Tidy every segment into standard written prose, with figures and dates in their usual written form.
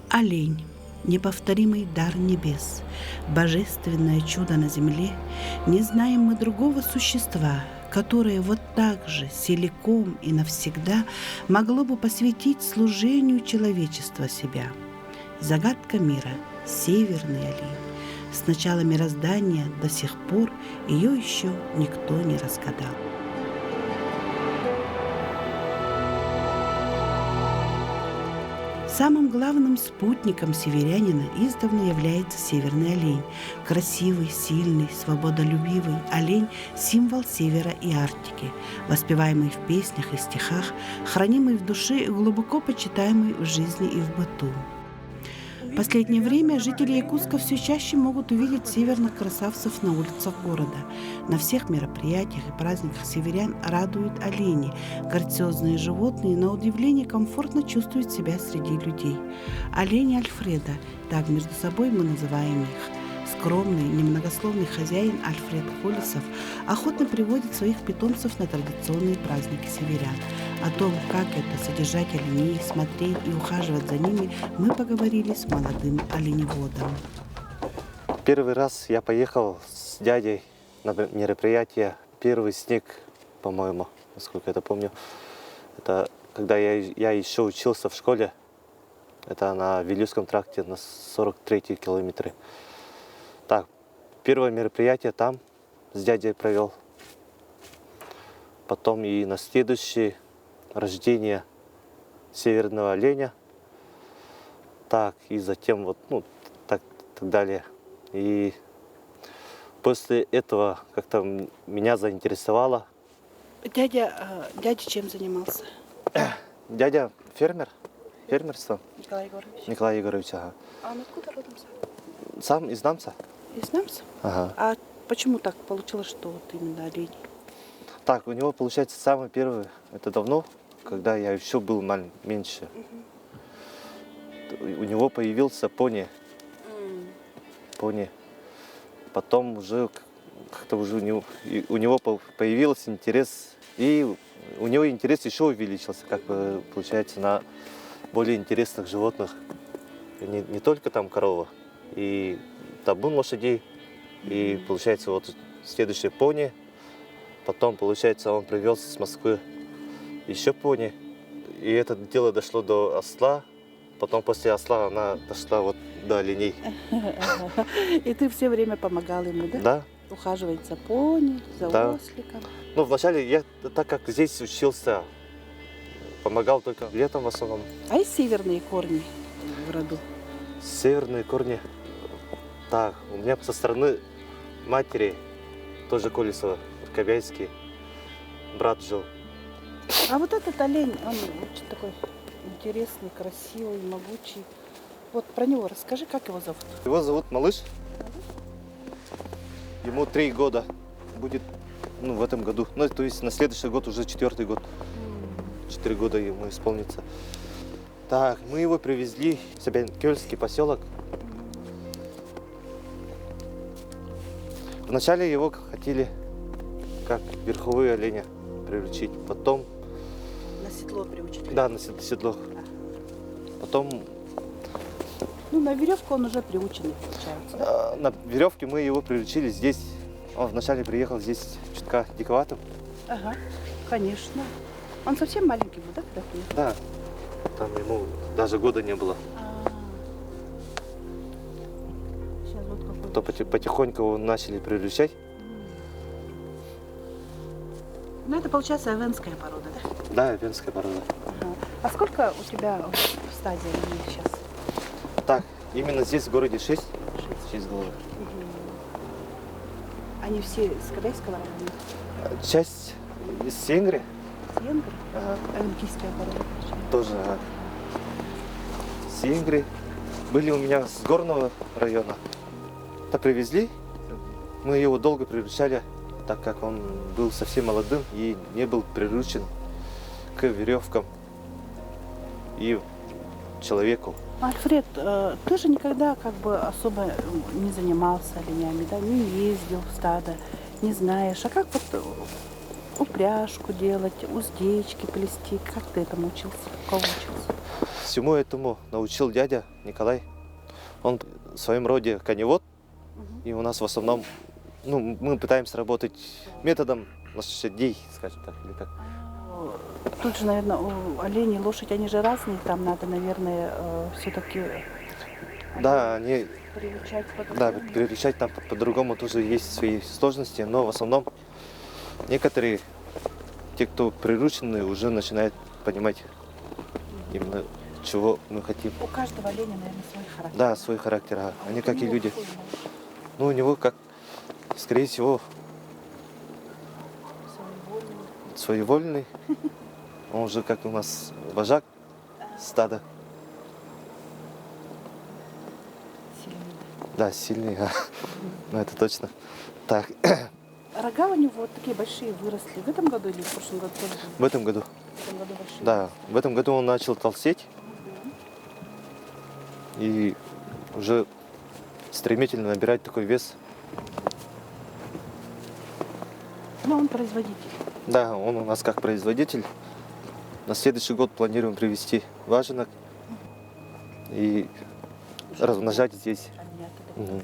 Олень – неповторимый дар небес, божественное чудо на земле. Не знаем мы другого существа, которое вот так же целиком и навсегда могло бы посвятить служению человечества себя. Загадка мира – северный олень. С начала мироздания до сих пор ее еще никто не разгадал. Самым главным спутником северянина издавна является северный олень. Красивый, сильный, свободолюбивый олень – символ севера и Арктики, воспеваемый в песнях и стихах, хранимый в душе и глубоко почитаемый в жизни и в быту. В последнее время жители Якутска все чаще могут увидеть северных красавцев на улицах города. На всех мероприятиях и праздниках северян радуют олени. Грациозные животные, на удивление, комфортно чувствуют себя среди людей. Олени Альфреда, так между собой мы называем их. Скромный, немногословный хозяин Альфред Колесов охотно приводит своих питомцев на традиционные праздники северян. О том, как это содержать оленей, смотреть и ухаживать за ними, мы поговорили с молодым оленеводом. Первый раз я поехал с дядей на мероприятие «Первый снег», по-моему, насколько я помню. Это когда я еще учился в школе. Это на Вилюйском тракте на 43-й километре. Так, первое мероприятие там с дядей провел. Потом и на следующее рождение северного оленя. Так, и затем вот, так далее. И после этого как-то меня заинтересовало. Дядя чем занимался? Дядя фермер, фермерство. Николай Егорович. Николай Егорович, ага. А он откуда родом сам? Сам из Намса. Из Намса? Ага. А почему так получилось, что вот именно олень? Так, у него получается самый первый, это давно, когда я еще был меньше. У него появился пони. Пони. Потом уже как-то уже у него появился интерес, и у него интерес еще увеличился, как бы получается, на более интересных животных. Не только там корова, и табун лошадей, и получается вот следующий пони. Потом, получается, он привез с Москвы еще пони. И это дело дошло до осла. Потом после осла она дошла вот до оленей. И ты все время помогал ему, да? Да. Ухаживать за пони, за осликом. Ну, вначале я, так как здесь учился, помогал только летом в основном. А есть северные корни в роду? Северные корни. Так, у меня со стороны матери тоже Колесова, Кобяйский, брат жил. А вот этот олень, он очень такой интересный, красивый, могучий. Вот про него расскажи, как его зовут? Его зовут Малыш. Ему 3 года будет, в этом году. Ну, то есть на следующий год уже 4-й год. 4 года ему исполнится. Так, мы его привезли в Собянкёльский поселок. Вначале его хотели как верховые оленя приручить, потом... На седло приучить? Да, на седло. Потом... Ну, на веревку он уже приученный, получается, да? На веревке мы его приручили здесь. Он вначале приехал здесь чутка диковатым. Ага, конечно. Он совсем маленький был, да, когда приехал? Да, там ему даже года не было. Сейчас вот какой. То потихоньку его начали приручать. Ну, это получается венская порода, да? Да, венская порода. Ага. А сколько у тебя в стадии оленей сейчас? Так, именно здесь в городе 6. 6 голов. Они все с Кобяйского района? Часть из Сенгры. Сенгры? Ага. А венкийская порода? Тоже, ага. Сенгры. Были у меня с горного района. Это привезли. Мы его долго приручали, так как он был совсем молодым и не был приручен к веревкам и человеку. Альфред, ты же никогда как бы особо не занимался оленями, да? Не ездил в стадо, не знаешь. А как вот упряжку делать, уздечки плести. Как ты этому учился? У кого учился? Всему этому научил дядя Николай. Он в своем роде коневод, и у нас в основном, ну, мы пытаемся работать методом лошадей, скажем так, или как. Тут же, наверное, у оленей лошадь, они же разные, там надо, наверное, все-таки Да, они, приучать да, по-другому. переключать там по-другому тоже есть свои сложности, но в основном некоторые, те, кто приручены, уже начинают понимать именно, чего мы хотим. У каждого оленя, наверное, свой характер. Да, свой характер, они Вот как у и него люди. какой характер? Ну, у него как, скорее всего, Своевольный. своевольный. Он уже как у нас вожак стада. Сильный. Да, сильный, ну это точно. Так, Рога у него вот такие большие выросли. В этом году или в прошлом году тоже? в этом году, В этом году большие. да, в этом году он начал толстеть и уже стремительно набирать такой вес. Но он производитель. Да, он у нас как производитель. На следующий год планируем привезти важенок и размножать здесь. Мгм.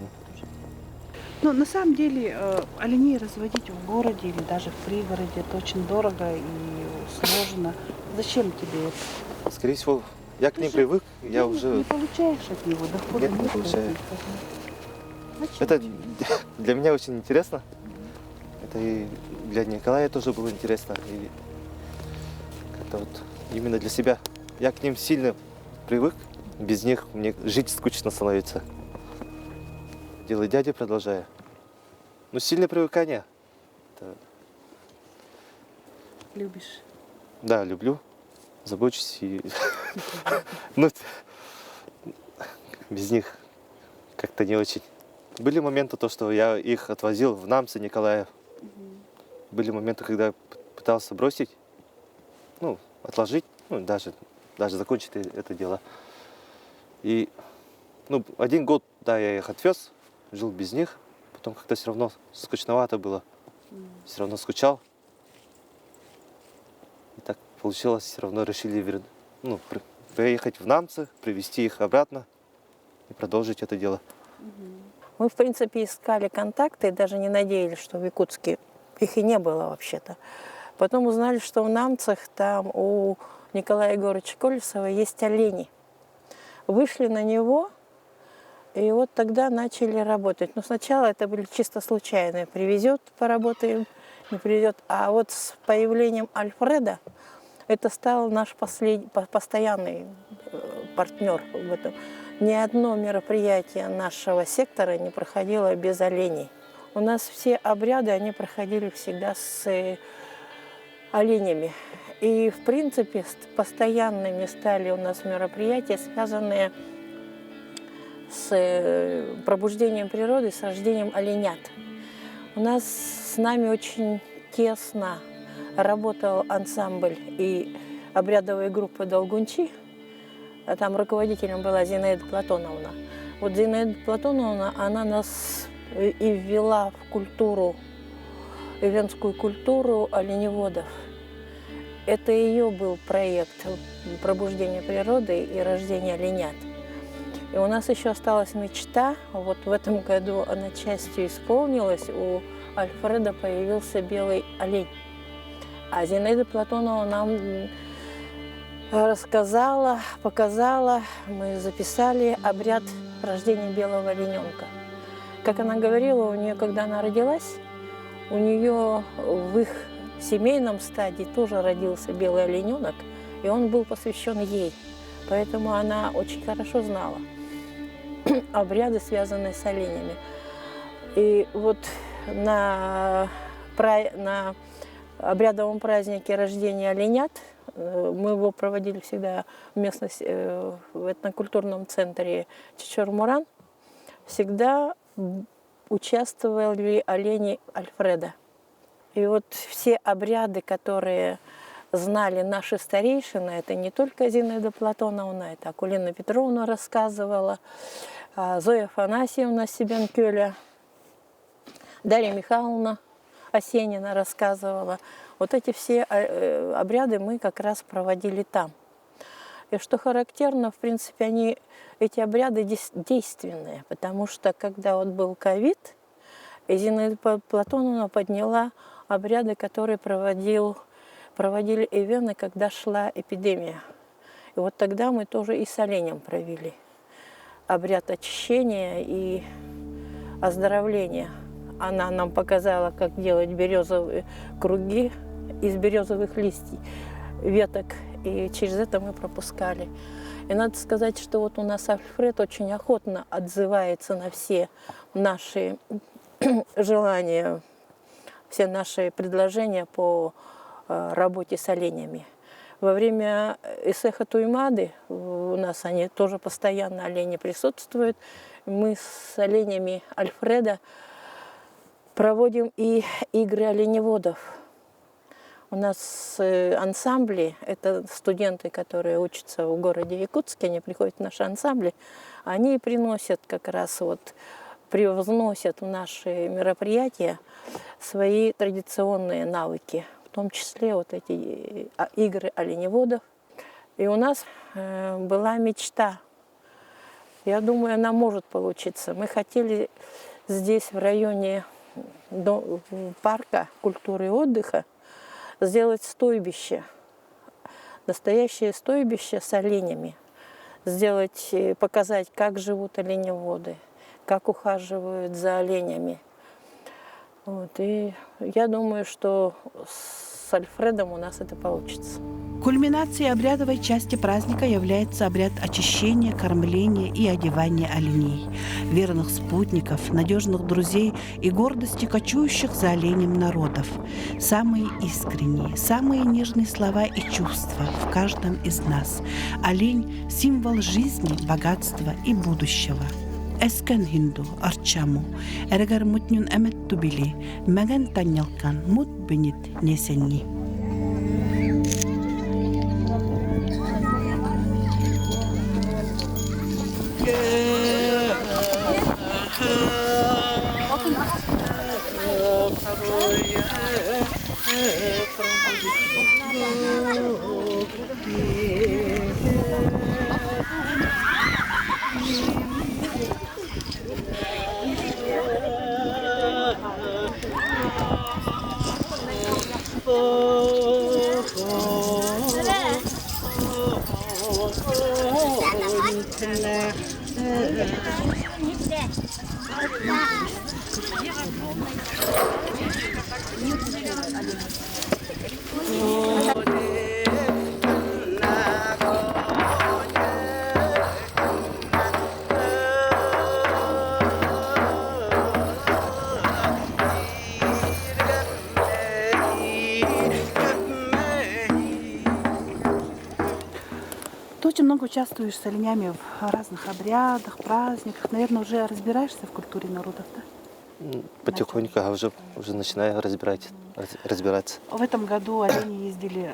Ну, на самом деле, оленей разводить в городе или даже в пригороде это очень дорого и сложно. Зачем тебе это? Скорее всего, я к Ты ним же привык, я денег уже... не получаешь от него, дохода Нет, не нет получаю. никаких. Зачем Это тебе? для меня очень интересно. Это и для Николая тоже было интересно. И как-то вот именно для себя. Я к ним сильно привык. Без них мне жить скучно становится. Дело дяди продолжаю. Ну, сильное привыкание. Это- Любишь? да, люблю. Забочусь и... Ну, без них как-то не очень. Были моменты, то, что я их отвозил в Намцы, Николаев. Были моменты, когда я пытался бросить, ну, отложить, ну, даже закончить это дело. И, ну, 1 год, да, я их отвез, жил без них. Потом как-то все равно скучновато было. Все равно скучал. И так получилось, все равно решили приехать в Намцы, привезти их обратно и продолжить это дело. Мы, в принципе, искали контакты и даже не надеялись, что в Якутске их и не было вообще-то. Потом узнали, что в Намцах там у Николая Егоровича Колесова есть олени. Вышли на него, и вот тогда начали работать. Но сначала это были чисто случайные. Привезет, поработаем, не привезет. А вот с появлением Альфреда это стал наш постоянный партнер в этом. Ни одно мероприятие нашего сектора не проходило без оленей. У нас все обряды, они проходили всегда с оленями. И, в принципе, постоянными стали у нас мероприятия, связанные с пробуждением природы, с рождением оленят. У нас с нами очень тесно работал ансамбль и обрядовые группы «Долгунчи». Там руководителем была Зинаида Платоновна. Вот Зинаида Платоновна, она нас и ввела в культуру, ивенскую культуру оленеводов. Это ее был проект пробуждения природы и рождения оленят. И у нас еще осталась мечта, вот в этом году она частью исполнилась, у Альфреда появился белый олень. А Зинаида Платонова нам рассказала, показала, мы записали обряд рождения белого олененка. Как она говорила, у нее, когда она родилась, у нее в их семейном стаде тоже родился белый олененок, и он был посвящен ей. Поэтому она очень хорошо знала обряды, связанные с оленями. И вот на обрядовом празднике рождения оленят, мы его проводили всегда в местности, в этнокультурном центре Чичор-Муран, всегда участвовали олени Альфреда. И вот все обряды, которые знали наши старейшины, это не только Зинаида Платоновна, это Акулина Петровна рассказывала, Зоя Афанасьевна Себенкёля, Дарья Михайловна Осенина рассказывала. Вот эти все обряды мы как раз проводили там. И что характерно, в принципе, эти обряды действенные, потому что когда вот был ковид, Зинаида Платоновна подняла обряды, которые проводили эвены, когда шла эпидемия. И вот тогда мы тоже и с оленем провели обряд очищения и оздоровления. Она нам показала, как делать березовые круги из березовых листьев, веток, и через это мы пропускали. И надо сказать, что вот у нас Альфред очень охотно отзывается на все наши желания, все наши предложения по работе с оленями. Во время Эсеха Туймады у нас они тоже постоянно олени присутствуют. Мы с оленями Альфреда проводим и игры оленеводов. У нас ансамбли, это студенты, которые учатся в городе Якутске, они приходят в наши ансамбли, они приносят как раз вот, привносят в наши мероприятия свои традиционные навыки, в том числе вот эти игры оленеводов. И у нас была мечта, я думаю, она может получиться. Мы хотели здесь, в районе парка культуры и отдыха, сделать стойбище, настоящее стойбище с оленями, показать, как живут оленеводы, как ухаживают за оленями. Вот. И я думаю, что с Альфредом у нас это получится. Кульминацией обрядовой части праздника является обряд очищения, кормления и одевания оленей, верных спутников, надежных друзей и гордости кочующих за оленем народов. Самые искренние, самые нежные слова и чувства в каждом из нас. Олень – символ жизни, богатства и будущего. Эскен хинду арчаму, эргар мутнюн эмет тубили, мәгән танялкан мут бенит несенни. Ты очень много участвуешь с оленями в разных обрядах, праздниках. Наверное, уже разбираешься в культуре народов, да? Потихоньку уже начинаю разбираться. В этом году олени ездили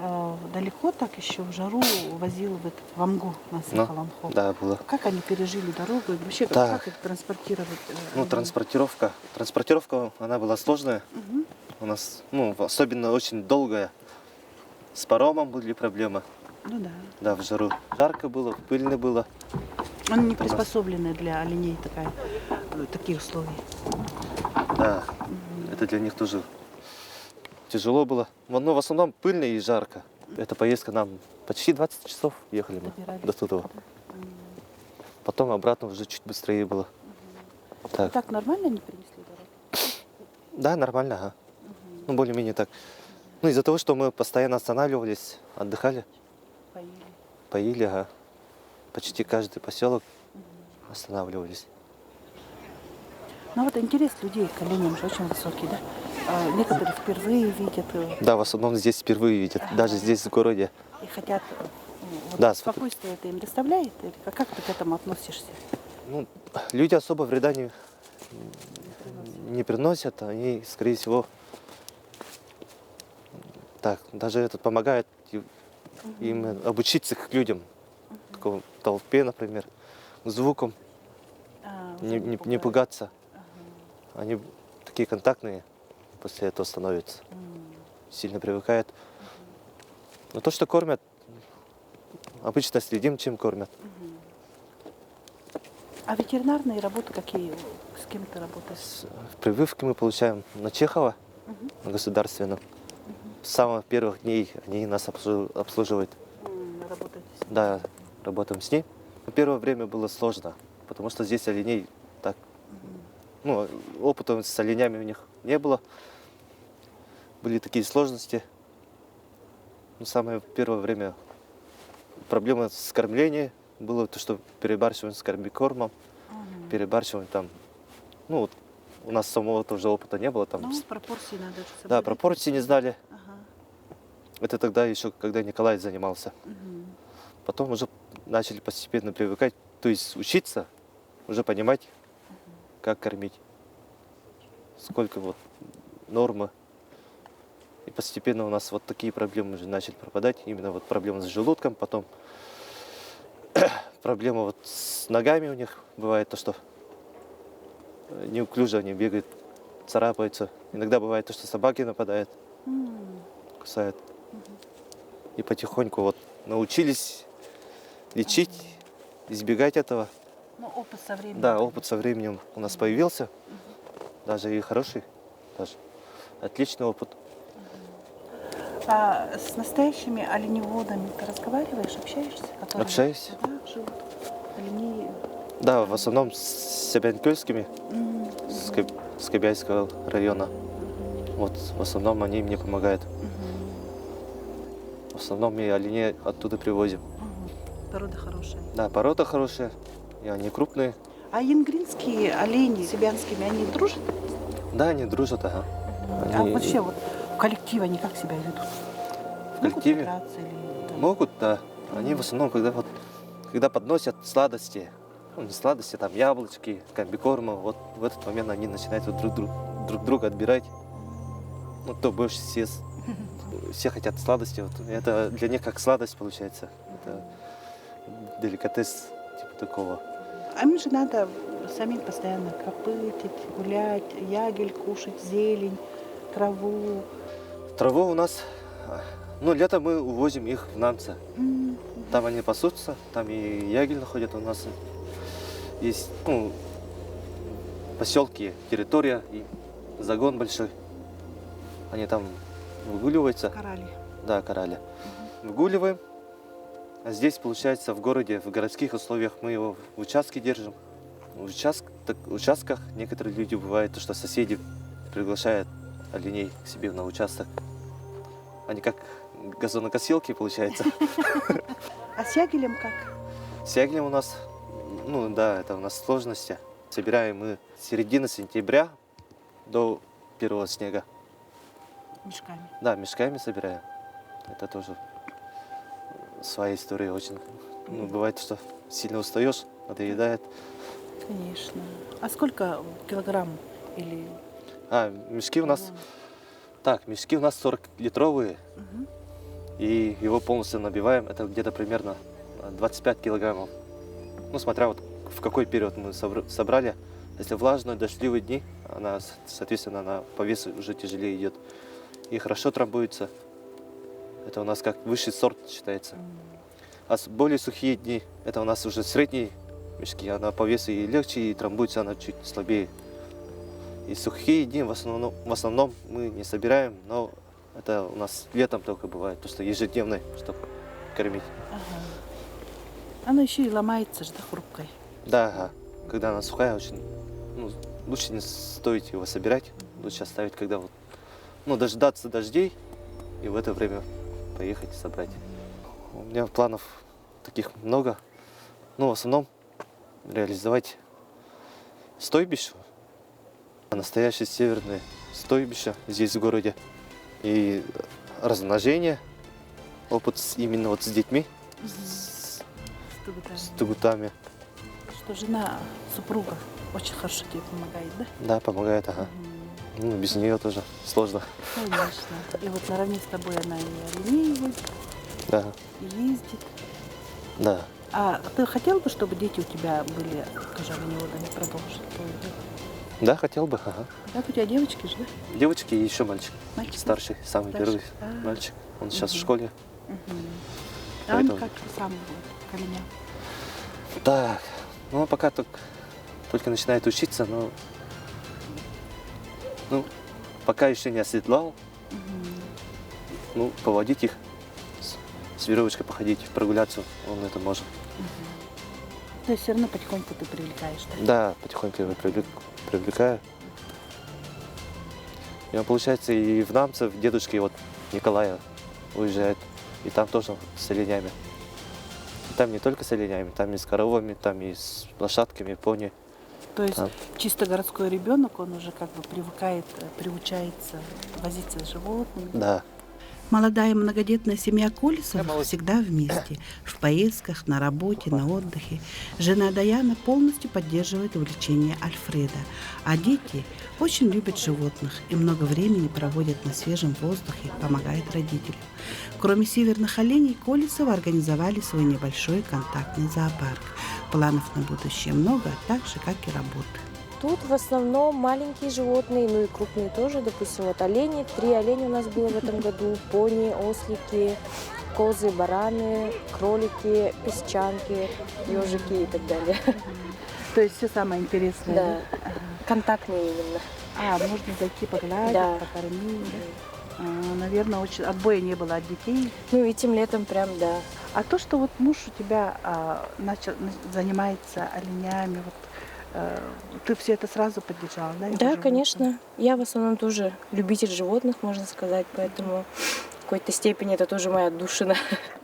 далеко, так еще в жару, возил в Амгу на Сахаланхо. Да, было. Как они пережили дорогу? И вообще, Да. как их транспортировать? Транспортировка, она была сложная. У нас, особенно очень долгая. С паромом были проблемы. Ну да. Да, в жару. Жарко было, пыльно было. Они не приспособлены для оленей такие условия. Да, это для них тоже тяжело было. Но в основном пыльно и жарко. Эта поездка нам почти 20 часов ехали мы до туда. Потом обратно уже чуть быстрее было. Так нормально они перенесли дорогу? Да, нормально, ага. Более-менее так. Из-за того, что мы постоянно останавливались, отдыхали. Поили, ага. Почти каждый поселок останавливались. Ну вот интерес людей к оленям же очень высокий, да? Некоторые впервые видят. Да, в основном здесь впервые видят, даже здесь в городе. И хотят. Да, спокойствие это им доставляет? Или как ты к этому относишься? Люди особо вреда не приносят, они, скорее всего, даже это помогает им обучиться к людям, к толпе, например, к звукам, не пугаться. Они такие контактные после этого становятся. сильно привыкает. Но то, что кормят, обычно следим, чем кормят. А ветеринарные работы какие? С кем ты работаешь? Прививки мы получаем на Чехова, на государственном. С самых первых дней они нас обслуживают. Работаете с ними? Да, работаем с ней. Первое время было сложно, потому что здесь оленей так, ну, опыта с оленями у них не было. Были такие сложности. Но самое первое время проблема с кормлением было то, что перебарщиваем с комбикормом, перебарщиваем там. Ну, вот у нас самого тоже опыта не было там. Ну, пропорции надо же Да, соблюдать. пропорции не знали. Ага. Это тогда еще, когда Николай занимался. Потом уже начали постепенно привыкать, то есть учиться, уже понимать, как кормить, сколько вот нормы. И постепенно у нас вот такие проблемы уже начали пропадать. Именно вот проблемы с желудком, потом проблема вот с ногами у них бывает, то, что неуклюже они бегают, царапаются. Иногда бывает то, что собаки нападают, кусают. И потихоньку вот научились лечить, избегать этого. Ну, опыт со временем. Да, опыт со временем у нас появился. Даже и хороший, даже отличный опыт. А с настоящими оленеводами ты разговариваешь, общаешься? Которые Общаюсь. Да, живут. Оленей. Да, в основном с Себянкельскими, с Кобяйского района. Вот в основном они мне помогают. В основном мы оленей оттуда привозим. Порода хорошая. Да, порода хорошая, и они крупные. А янгринские олени с сибянскими, они дружат? Да, они дружат, ага. А Они вообще вот в коллективе они как себя ведут? в коллективе Могут подраться или, да? могут, да. Они в основном, когда подносят сладости, ну не сладости, там яблочки, комбикорма, вот в этот момент они начинают вот друг друга отбирать. Ну, кто больше съест. Все хотят сладости. Вот. Это для них как сладость получается. Это деликатес типа такого. А им же надо самим постоянно копытить, гулять, ягель кушать, зелень, траву. Траву у нас, ну, летом мы увозим их в Намца. Там они пасутся, там и ягель находят. У нас есть, ну, поселки, территория и загон большой. Они там выгуливаются. Корали. Да, кораля. Выгуливаем. А здесь, получается, в городе, в городских условиях мы его в участке держим. В участках некоторые люди бывают, что соседи приглашают оленей к себе на участок. Они как газонокосилки, получается. А с ягелем как? С ягелем у нас, ну да, это у нас сложности. Собираем мы с середины сентября до первого снега. Мешками. Да, мешками собираем. Это тоже своя история очень. Ну, бывает, что сильно устаешь, надоедает. Конечно. А сколько килограмм или... Мешки у нас... Так, мешки у нас 40-литровые. И его полностью набиваем. Это где-то примерно 25 килограммов. Ну, смотря вот в какой период мы собрали. Если влажные, дождливые дни, она, соответственно, она по весу уже тяжелее идет. И хорошо трамбуется. Это у нас как высший сорт считается. А более сухие дни, это у нас уже средние мешки. Она по весу и легче, и трамбуется она чуть слабее. И сухие дни в основном мы не собираем, но это у нас летом только бывает, то что ежедневно, чтобы кормить. Она еще и ломается же, да, хрупкой. Да, ага. Когда она сухая, очень, ну, лучше не стоит его собирать, лучше оставить, когда вот, ну, дождаться дождей и в это время поехать и собрать. У меня планов таких много. Ну, в основном реализовать стойбище, настоящее северное стойбище здесь в городе. И размножение, опыт именно вот с детьми, с тугутами. Что жена, супруга очень хорошо тебе помогает, да? Да, помогает, ага. Ну, без нее тоже сложно. Конечно. И вот наравне с тобой она и оленей возит, Да, и ездит. да. А ты хотел бы, чтобы дети у тебя были тоже оленеводами, продолжить твое дело? Да, хотел бы. Ага. Так, у тебя девочки же, да? Девочки и еще мальчик. Мальчик? Старший, самый Старший. первый А. мальчик. Он сейчас в Мгм. школе. А он Поэтому- как сам будет, коленя? Так, ну он пока только начинает учиться, но пока еще не оседлал. Ну, поводить их, с веревочкой походить, прогуляться, он это может. То есть все равно потихоньку ты привлекаешь, да? Да, потихоньку его привлекаю. И он, получается, и в Намцев, дедушки вот Николая уезжает, и там тоже с оленями. И там не только с оленями, там и с коровами, там и с лошадками, пони. То есть Там. чисто городской ребенок, он уже как бы привыкает, приучается возиться с животными. Да. Молодая многодетная семья Колесовых всегда вместе, в поездках, на работе, на отдыхе. Жена Даяна полностью поддерживает увлечение Альфреда, а дети очень любят животных и много времени проводят на свежем воздухе, помогают родителям. Кроме северных оленей, Колесовы организовали свой небольшой контактный зоопарк. Планов на будущее много, так же, как и работы. Тут в основном маленькие животные, ну и крупные тоже. Допустим, вот олени, 3 оленя у нас было в этом году, пони, ослики, козы, бараны, кролики, песчанки, ежики и так далее. То есть все самое интересное. Да, Да? контактные именно. Можно зайти погладить, Да. покормить. Наверное, очень отбоя не было от детей. Ну, этим летом прям, да. А то, что вот муж у тебя занимается оленями, вот, ты все это сразу поддержала, да? его Да, животных? конечно. Я в основном тоже любитель животных, можно сказать, поэтому в какой-то степени это тоже моя отдушина.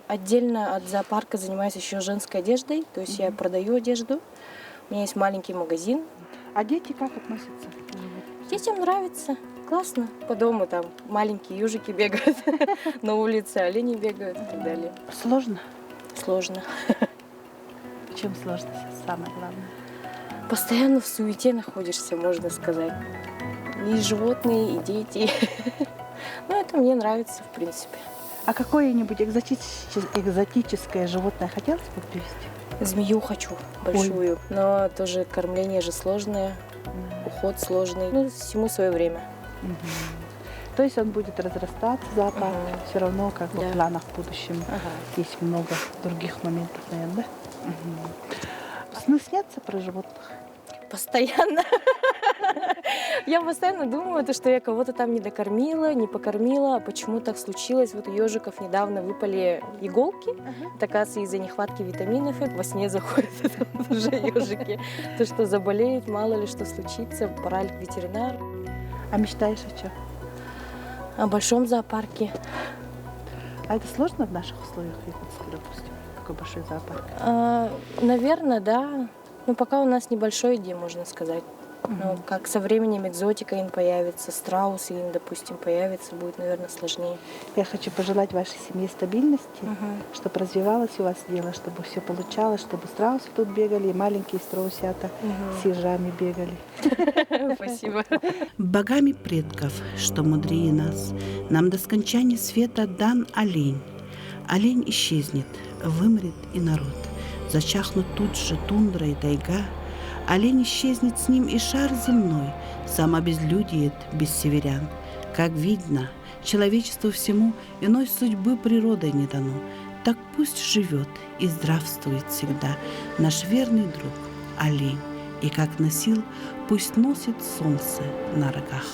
Отдельно от зоопарка занимаюсь еще женской одеждой, то есть я продаю одежду. У меня есть маленький магазин. А дети как относятся к животным? Детям нравится. Классно. По дому там маленькие ежики бегают, на улице олени бегают и так далее. Сложно? Сложно. В чем сложность самое главное? Постоянно в суете находишься, можно сказать. И животные, и дети. Ну, это мне нравится, в принципе. А какое-нибудь экзотическое животное хотелось бы привезти? Змею хочу большую, но тоже кормление же сложное, уход сложный. Ну, всему свое время. То есть он будет разрастаться, зоопарк, все равно как бы Да. в планах в будущем Ага. есть много других моментов, наверное, да? Сны снятся про животных? Постоянно. Я постоянно думаю, что я кого-то там не докормила, не покормила. А почему так случилось? Вот у ежиков недавно выпали иголки. Это, оказывается, из-за нехватки витаминов. И во сне заходят уже ежики. То, что заболеют, мало ли что случится, пора ли к ветеринару. А мечтаешь о чем? О большом зоопарке. А это сложно в наших условиях, в Якутске, допустим, такой большой зоопарк? Наверное, да. Но пока у нас небольшой, где можно сказать. Но как со временем экзотика им появится, страус им, допустим, появится, будет, наверное, сложнее. Я хочу пожелать вашей семье стабильности, чтобы развивалось у вас дело, чтобы все получалось, чтобы страусы тут бегали, и маленькие страусята с ежами бегали. Спасибо. Богами предков, что мудрее нас, нам до скончания света дан олень. Олень исчезнет, вымрет и народ. Зачахнут тут же тундра и тайга. Олень исчезнет с ним и шар земной, сам обезлюдеет без северян. Как видно, человечеству всему иной судьбы природой не дано. Так пусть живет и здравствует всегда наш верный друг олень. И как носил, пусть носит солнце на рогах.